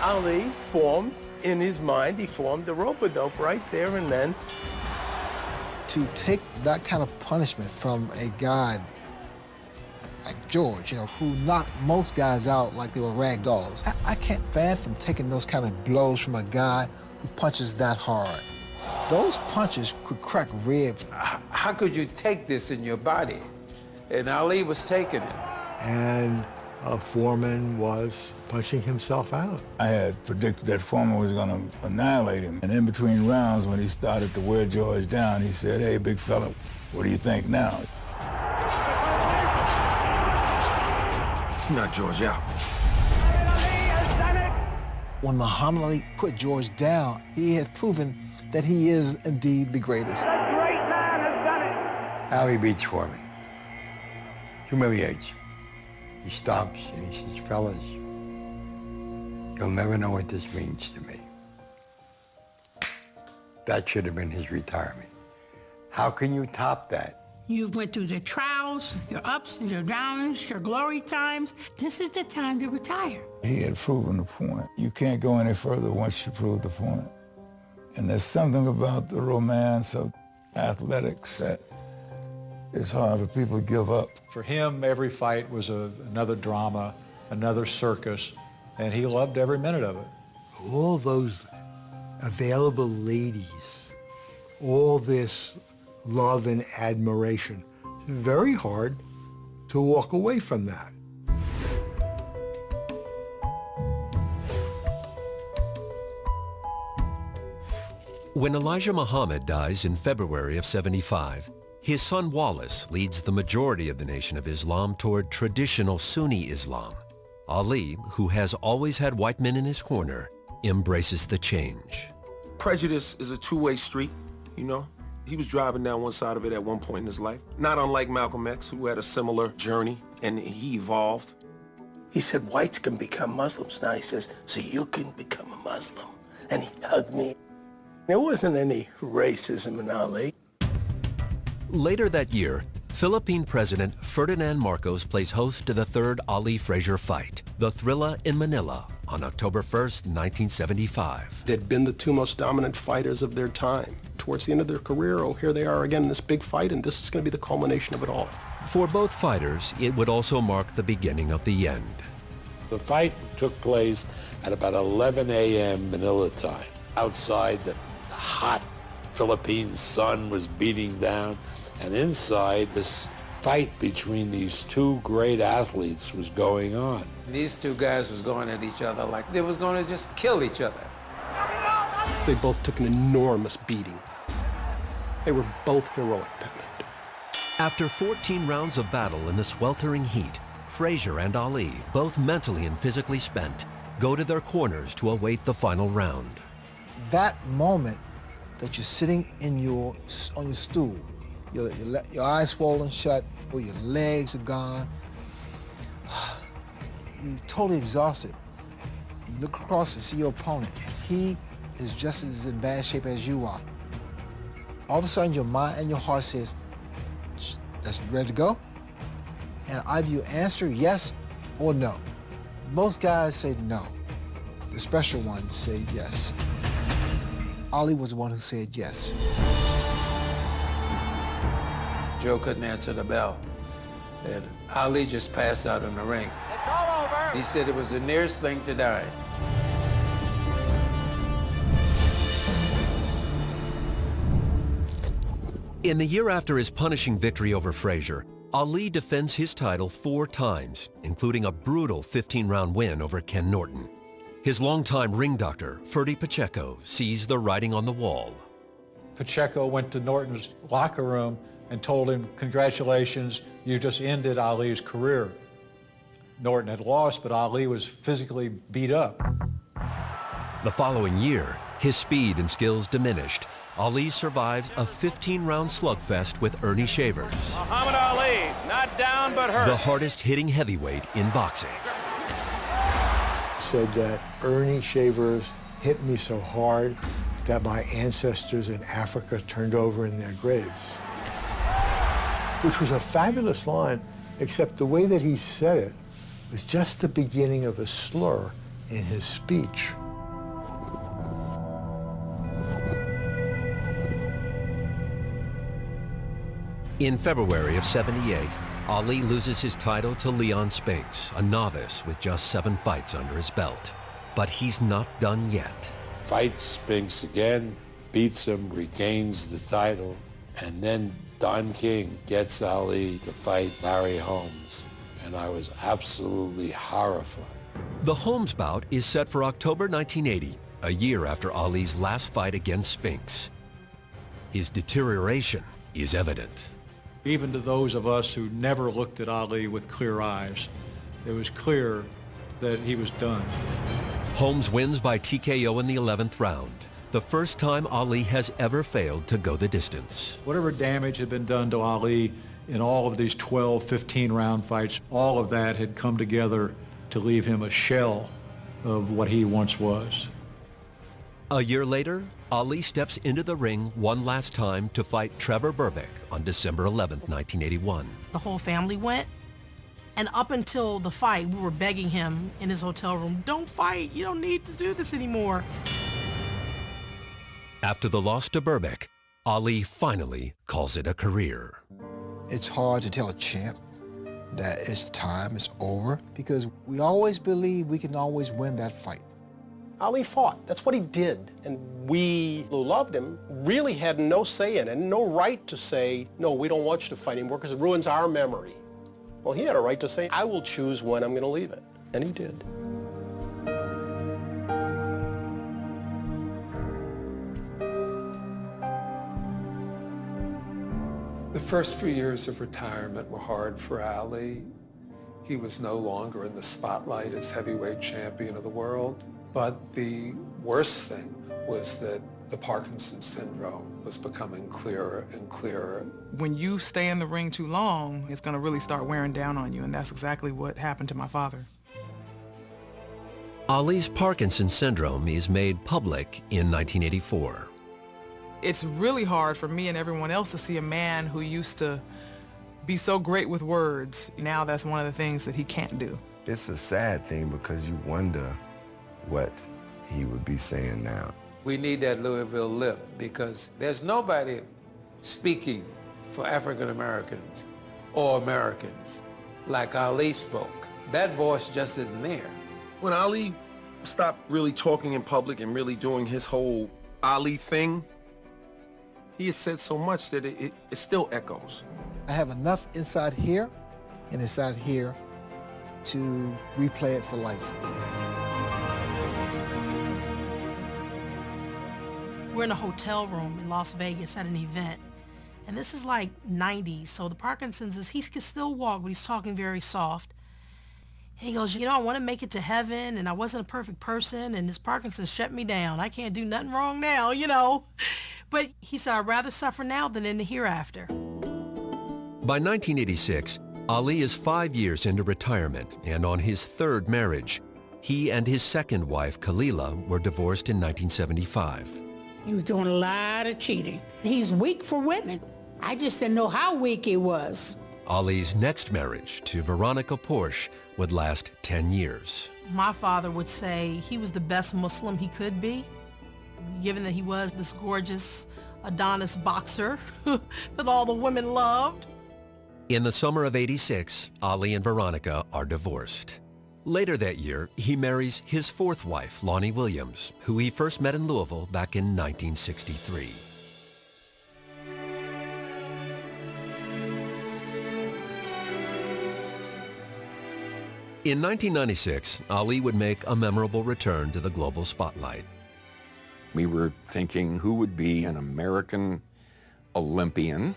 Ali formed In his mind, he formed a rope-a-dope right there and then. To take that kind of punishment from a guy like George, you know, who knocked most guys out like they were rag dolls. I can't fathom taking those kind of blows from a guy who punches that hard. Those punches could crack ribs. How could you take this in your body? And Ali was taking it. And Foreman was punching himself out. I had predicted that Foreman was going to annihilate him. And in between rounds, when he started to wear George down, he said, "Hey, big fella, what do you think now?" Knock George out. When Muhammad Ali put George down, he had proven that he is indeed the greatest. The great man has done it. Ali beats Foreman. Humiliates him. He stops and he says, "Fellas, you'll never know what this means to me." That should have been his retirement. How can you top that? You've went through the trials, your ups and your downs, your glory times. This is the time to retire. He had proven the point. You can't go any further once you prove the point. And there's something about the romance of athletics that is hard for people to give up. For him, every fight was another drama, another circus, and he loved every minute of it. All those available ladies, all this love and admiration. It's very hard to walk away from that. When Elijah Muhammad dies in February of '75, his son Wallace leads the majority of the Nation of Islam toward traditional Sunni Islam. Ali, who has always had white men in his corner, embraces the change. Prejudice is a two-way street, you know? He was driving down one side of it at one point in his life. Not unlike Malcolm X, who had a similar journey, and he evolved. He said, whites can become Muslims. Now he says, so you can become a Muslim. And he hugged me. There wasn't any racism in Ali. Later that year, Philippine President Ferdinand Marcos plays host to the third Ali-Frazier fight, the Thrilla in Manila, on October 1st, 1975. They'd been the two most dominant fighters of their time. Towards the end of their career, oh, here they are again in this big fight, and this is going to be the culmination of it all. For both fighters, it would also mark the beginning of the end. The fight took place at about 11 a.m. Manila time. Outside, the hot Philippine sun was beating down, and inside, this fight between these two great athletes was going on. These two guys was going at each other like they was going to just kill each other. They both took an enormous beating. They were both heroic that night. After 14 rounds of battle in the sweltering heat, Frazier and Ali, both mentally and physically spent, go to their corners to await the final round. That moment that you're sitting in on your stool, your eyes swollen shut, or your legs are gone, you're totally exhausted. You look across and see your opponent, and he is just as in bad shape as you are. All of a sudden, your mind and your heart says, that's ready to go? And either you answer yes or no. Most guys say no. The special ones say yes. Ali was the one who said yes. Joe couldn't answer the bell. And Ali just passed out in the ring. It's all over. He said it was the nearest thing to dying. In the year after his punishing victory over Frazier, Ali defends his title 4 times, including a brutal 15-round win over Ken Norton. His longtime ring doctor, Ferdy Pacheco, sees the writing on the wall. Pacheco went to Norton's locker room and told him, "Congratulations, you just ended Ali's career." Norton had lost, but Ali was physically beat up. The following year, his speed and skills diminished. Ali survives a 15-round slugfest with Ernie Shavers, Muhammad Ali, not down but hurt. the hardest-hitting heavyweight in boxing. Said that Ernie Shavers hit me so hard that my ancestors in Africa turned over in their graves. Which was a fabulous line, except the way that he said it was just the beginning of a slur in his speech. In February of '78, Ali loses his title to Leon Spinks, a novice with just 7 fights under his belt. But he's not done yet. Fights Spinks again, beats him, regains the title, and then Don King gets Ali to fight Larry Holmes, and I was absolutely horrified. The Holmes bout is set for October 1980, a year after Ali's last fight against Spinks. His deterioration is evident. Even to those of us who never looked at Ali with clear eyes, it was clear that he was done. Holmes wins by TKO in the 11th round, the first time Ali has ever failed to go the distance. Whatever damage had been done to Ali in all of these 12, 15-round fights, all of that had come together to leave him a shell of what he once was. A year later, Ali steps into the ring one last time to fight Trevor Berbick on December 11th, 1981. The whole family went, and up until the fight, we were begging him in his hotel room, don't fight, you don't need to do this anymore. After the loss to Berbick, Ali finally calls it a career. It's hard to tell a champ that it's time, it's over, because we always believe we can always win that fight. Ali fought. That's what he did. And we who loved him really had no say in it and no right to say, no, we don't want you to fight anymore because it ruins our memory. Well, he had a right to say, I will choose when I'm going to leave it. And he did. The first few years of retirement were hard for Ali. He was no longer in the spotlight as heavyweight champion of the world. But the worst thing was that the Parkinson's syndrome was becoming clearer and clearer. When you stay in the ring too long, it's going to really start wearing down on you, and that's exactly what happened to my father. Ali's Parkinson's syndrome is made public in 1984. It's really hard for me and everyone else to see a man who used to be so great with words. Now that's one of the things that he can't do. It's a sad thing because you wonder what he would be saying now. We need that Louisville lip because there's nobody speaking for African Americans or Americans like Ali spoke. That voice just isn't there. When Ali stopped really talking in public and really doing his whole Ali thing, he has said so much that it still echoes. I have enough inside here and inside here to replay it for life. We're in a hotel room in Las Vegas at an event, and this is like 90s, so the Parkinson's he can still walk, but he's talking very soft. And he goes, I want to make it to heaven, and I wasn't a perfect person, and this Parkinson's shut me down. I can't do nothing wrong now, But he said, I'd rather suffer now than in the hereafter. By 1986, Ali is 5 years into retirement and on his 3rd marriage. He and his 2nd wife, Khalila, were divorced in 1975. He was doing a lot of cheating. He's weak for women. I just didn't know how weak he was. Ali's next marriage to Veronica Porsche would last 10 years. My father would say he was the best Muslim he could be, given that he was this gorgeous Adonis boxer that all the women loved. In the summer of '86, Ali and Veronica are divorced. Later that year, he marries his 4th wife, Lonnie Williams, who he first met in Louisville back in 1963. In 1996, Ali would make a memorable return to the global spotlight. We were thinking who would be an American Olympian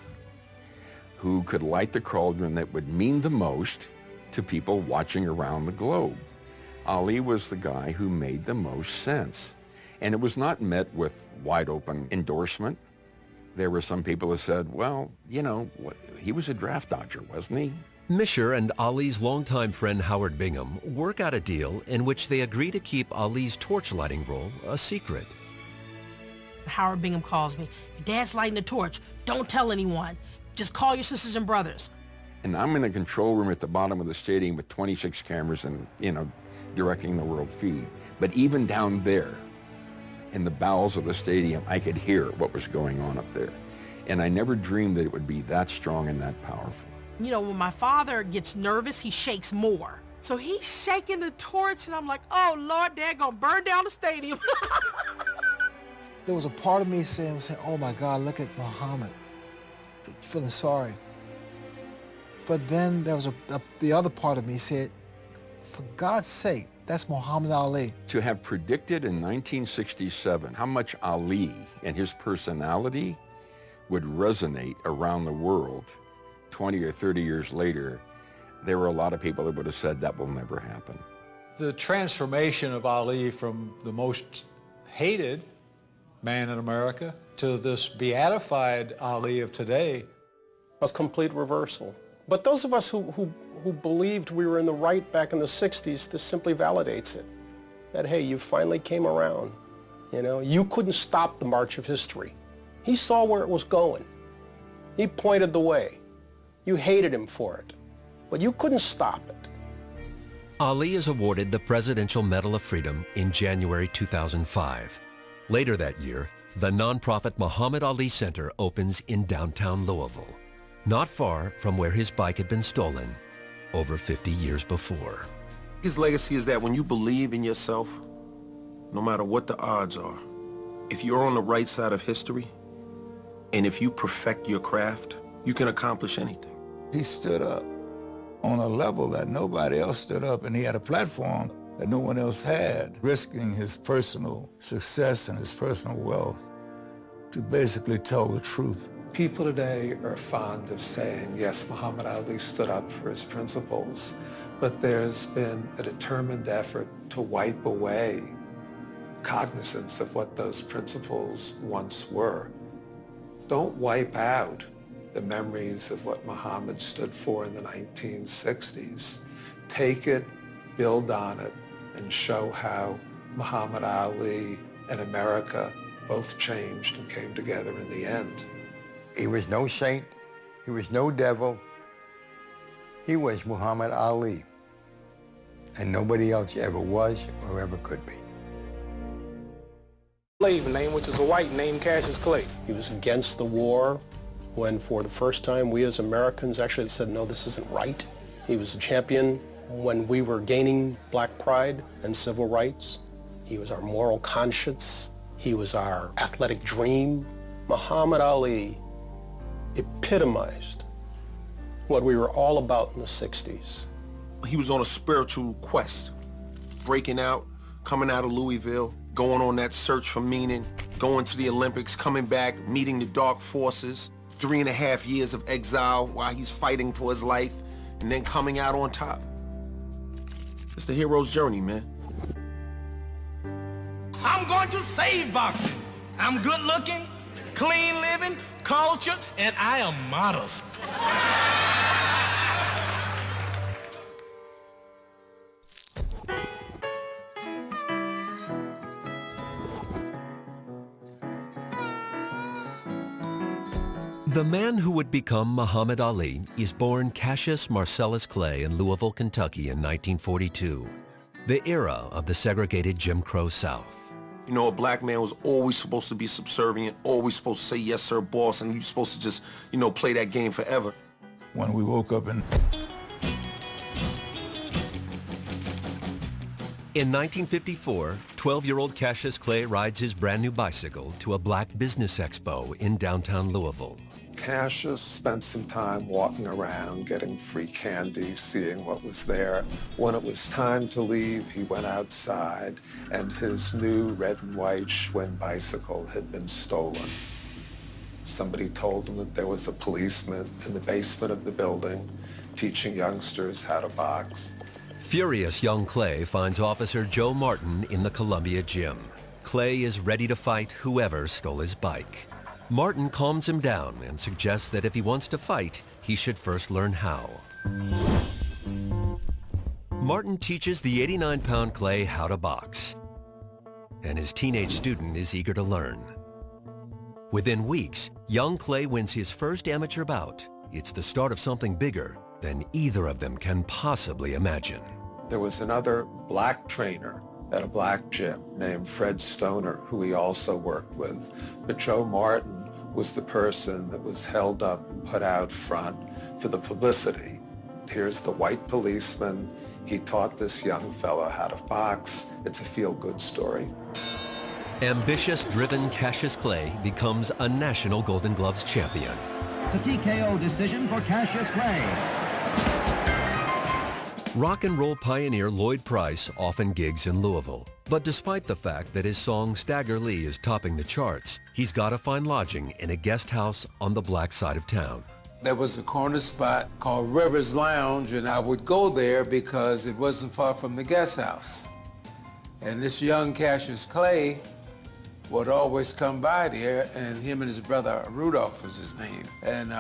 who could light the cauldron that would mean the most to people watching around the globe. Ali was the guy who made the most sense. And it was not met with wide open endorsement. There were some people who said, well, he was a draft dodger, wasn't he? Misher and Ali's longtime friend Howard Bingham work out a deal in which they agree to keep Ali's torchlighting role a secret. Howard Bingham calls me, your dad's lighting the torch. Don't tell anyone. Just call your sisters and brothers. And I'm in a control room at the bottom of the stadium with 26 cameras and, directing the world feed. But even down there, in the bowels of the stadium, I could hear what was going on up there. And I never dreamed that it would be that strong and that powerful. You know, when my father gets nervous, he shakes more. So he's shaking the torch, and I'm like, oh, Lord, they're going to burn down the stadium. There was a part of me saying, oh my God, look at Muhammad, feeling sorry. But then there was the other part of me said, for God's sake, that's Muhammad Ali. To have predicted in 1967 how much Ali and his personality would resonate around the world 20 or 30 years later, there were a lot of people that would have said that will never happen. The transformation of Ali from the most hated man in America to this beatified Ali of today. A complete reversal. But those of us who believed we were in the right back in the 60s, this simply validates it. That, hey, you finally came around. You know, you couldn't stop the march of history. He saw where it was going. He pointed the way. You hated him for it, but you couldn't stop it. Ali is awarded the Presidential Medal of Freedom in January 2005. Later that year, the nonprofit Muhammad Ali Center opens in downtown Louisville, not far from where his bike had been stolen over 50 years before. His legacy is that when you believe in yourself, no matter what the odds are, if you're on the right side of history, and if you perfect your craft, you can accomplish anything. He stood up on a level that nobody else stood up, and he had a platform that no one else had, risking his personal success and his personal wealth to basically tell the truth. People today are fond of saying, yes, Muhammad Ali stood up for his principles, but there's been a determined effort to wipe away cognizance of what those principles once were. Don't wipe out the memories of what Muhammad stood for in the 1960s. Take it, build on it, and show how Muhammad Ali and America both changed and came together in the end. He was no saint. He was no devil. He was Muhammad Ali. And nobody else ever was or ever could be. Slave name, which is a white name, Cassius Clay. He was against the war when for the first time we as Americans actually said, no, this isn't right. He was a champion when we were gaining black pride and civil rights. He was our moral conscience. He was our athletic dream. Muhammad Ali epitomized what we were all about in the 60s. He was on a spiritual quest, breaking out, coming out of Louisville, going on that search for meaning, going to the Olympics, coming back, meeting the dark forces, 3.5 years of exile while he's fighting for his life, and then coming out on top. It's the hero's journey, man. I'm going to save boxing. I'm good looking, clean living, cultured, and I am modest. The man who would become Muhammad Ali is born Cassius Marcellus Clay in Louisville, Kentucky in 1942, the era of the segregated Jim Crow South. You know, a black man was always supposed to be subservient, always supposed to say, yes, sir, boss, and you're supposed to just, you know, play that game forever. When we woke up in 1954, 12-year-old Cassius Clay rides his brand new bicycle to a black business expo in downtown Louisville. Cassius spent some time walking around, getting free candy, seeing what was there. When it was time to leave, he went outside, and his new red and white Schwinn bicycle had been stolen. Somebody told him that there was a policeman in the basement of the building teaching youngsters how to box. Furious young Clay finds Officer Joe Martin in the Columbia gym. Clay is ready to fight whoever stole his bike. Martin calms him down and suggests that if he wants to fight, he should first learn how. Martin teaches the 89-pound Clay how to box, and his teenage student is eager to learn. Within weeks, young Clay wins his first amateur bout. It's the start of something bigger than either of them can possibly imagine. There was another black trainer at a black gym named Fred Stoner, who he also worked with. But Joe Martin was the person that was held up and put out front for the publicity. Here's the white policeman. He taught this young fellow how to box. It's a feel-good story. Ambitious, driven Cassius Clay becomes a national Golden Gloves champion. It's a TKO decision for Cassius Clay. Rock and roll pioneer Lloyd Price often gigs in Louisville. But despite the fact that his song Stagger Lee is topping the charts, he's got to find lodging in a guest house on the black side of town. There was a corner spot called Rivers Lounge, and I would go there because it wasn't far from the guest house. And this young Cassius Clay would always come by there, and him and his brother Rudolph was his name. And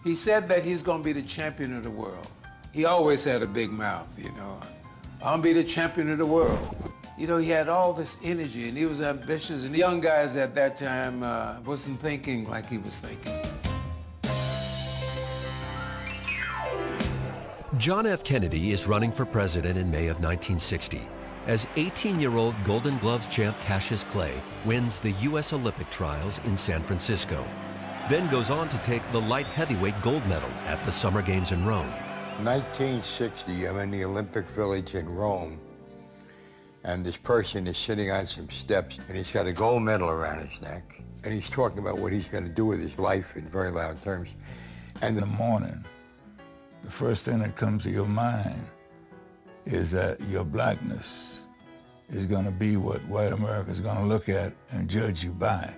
he said that he's going to be the champion of the world. He always had a big mouth, you know. I'll be the champion of the world. You know, he had all this energy, and he was ambitious, and the young guys at that time wasn't thinking like he was thinking. John F. Kennedy is running for president in May of 1960 as 18-year-old Golden Gloves champ Cassius Clay wins the U.S. Olympic trials in San Francisco, then goes on to take the light heavyweight gold medal at the Summer Games in Rome. 1960, I'm in the Olympic Village in Rome, and this person is sitting on some steps, and he's got a gold medal around his neck, and he's talking about what he's going to do with his life in very loud terms. And in the morning, the first thing that comes to your mind is that your blackness is going to be what white America is going to look at and judge you by.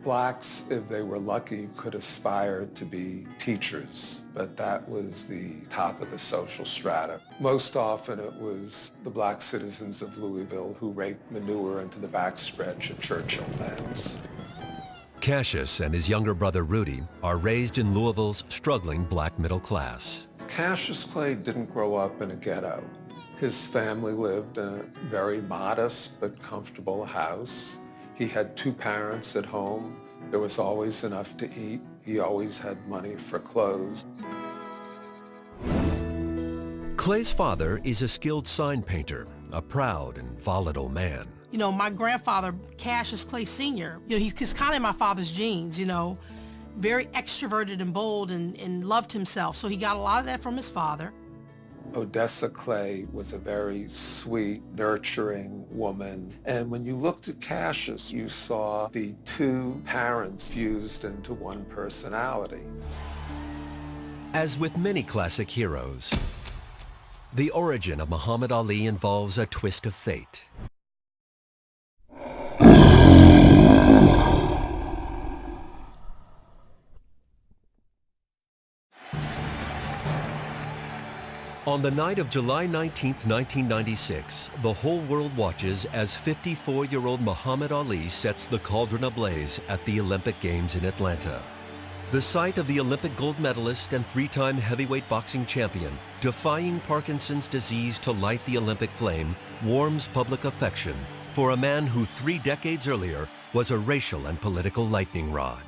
Blacks, if they were lucky, could aspire to be teachers, but that was the top of the social strata. Most often it was the black citizens of Louisville who raked manure into the backstretch at Churchill Downs. Cassius and his younger brother Rudy are raised in Louisville's struggling black middle class. Cassius Clay didn't grow up in a ghetto. His family lived in a very modest but comfortable house. He had two parents at home. There was always enough to eat. He always had money for clothes. Clay's father is a skilled sign painter, a proud and volatile man. You know, my grandfather, Cassius Clay Sr., you know, he's kind of in my father's genes, you know, very extroverted and bold and loved himself. So he got a lot of that from his father. Odessa Clay was a very sweet, nurturing woman. And when you looked at Cassius, you saw the two parents fused into one personality. As with many classic heroes, the origin of Muhammad Ali involves a twist of fate. On the night of July 19, 1996, the whole world watches as 54-year-old Muhammad Ali sets the cauldron ablaze at the Olympic Games in Atlanta. The sight of the Olympic gold medalist and three-time heavyweight boxing champion defying Parkinson's disease to light the Olympic flame warms public affection for a man who 3 decades earlier was a racial and political lightning rod.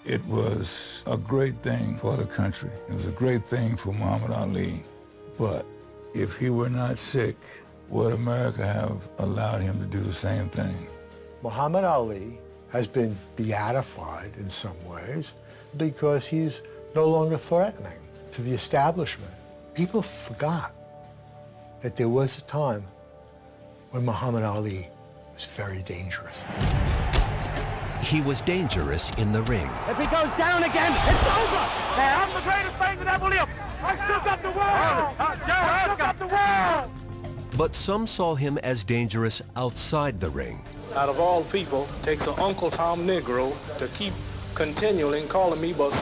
It was a great thing for the country. It was a great thing for Muhammad Ali. But if he were not sick, would America have allowed him to do the same thing? Muhammad Ali has been beatified in some ways because he's no longer threatening to the establishment. People forgot that there was a time when Muhammad Ali was very dangerous. He was dangerous in the ring. If he goes down again, it's over. Hey, I'm the greatest thing that ever lived. I still got the world. I still got the world. But some saw him as dangerous outside the ring. Out of all people, takes an Uncle Tom Negro to keep continually calling me but